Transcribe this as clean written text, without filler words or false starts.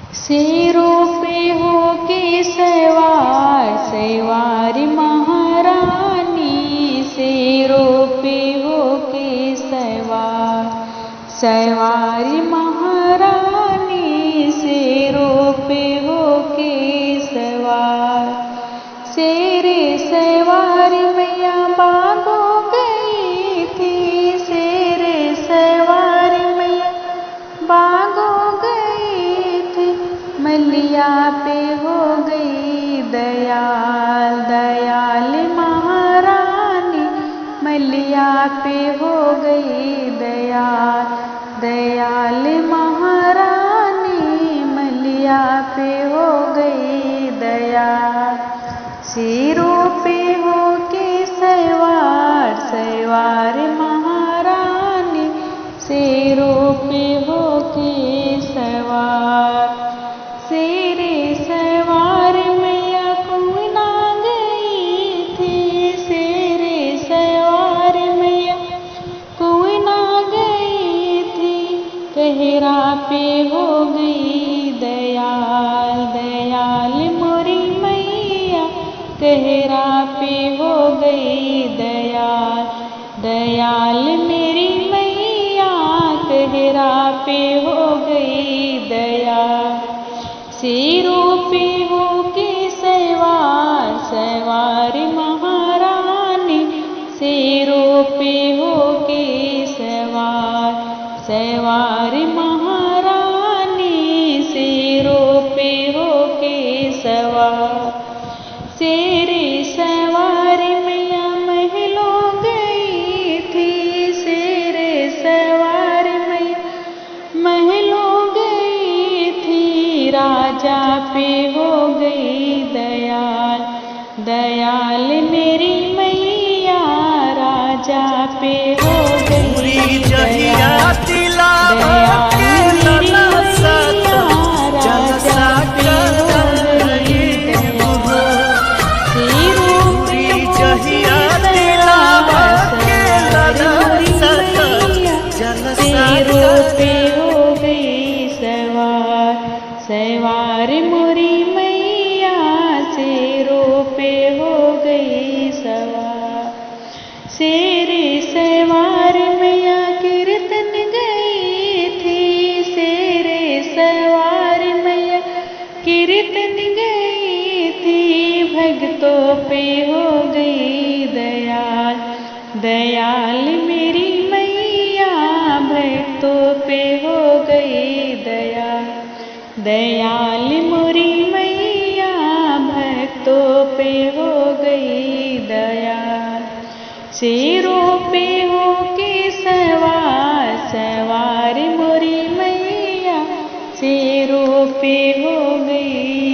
शेरों पे हो के सवार सवारी महारानी, शेरों पे हो के सवार सवारी महारानी, शेरों पे हो के सवार। शेरे सवारी मैया बागो गई थी, शेरे सवारी मैया बागो गई थी, मलिया पे हो गई दयाल दयाल महारानी, मलिया पे हो गई दयाल दयाल महारानी, मलिया पे हो गई दयाल। शेरों पे हो के सवार सवार महारानी, शेरों पे हो के सवार। शेरे सवार मैया कोई ना गई थी, शेरे सवार मैया कोई ना गई थी, कहरा पे हो गई दयाल दयाल मोरी मैया, कहरा पे हो गई दयाल दयाल मेरी मैया, कहरा पे हो गई दयाल। शेरों पे हो के सवार सवार महारानी, शेरों पे हो के सवार सवार महारानी, शेरों पे हो के सवार। शेरे सवार मैया महलों गई थी, शेरे सवार मैया महलों गई थी, राजा पे हो गई दयाल दयाल मेरी मैया, राजा पे हो गई दयाल दयाल मेरी मैया, राजा पे हो गई दयाल। शेरों पे हो के सवार शेरों पे हो गई सवार सवार मोरी मैया, शेरों पे हो गई सवार। शेरे सवार मैया कीर्तन गई थी, शेरे सवार मैया कीर्तन गई थी, भक्तों पे हो गई दयाल दयाल मेरी मैया, भक्तों पे हो गई दयाल दयाल मोरी मैया, भक्तों पे हो गई दयाल। शेरों पे हो के सवार सवार मोरी मैया, शेरों पे हो गई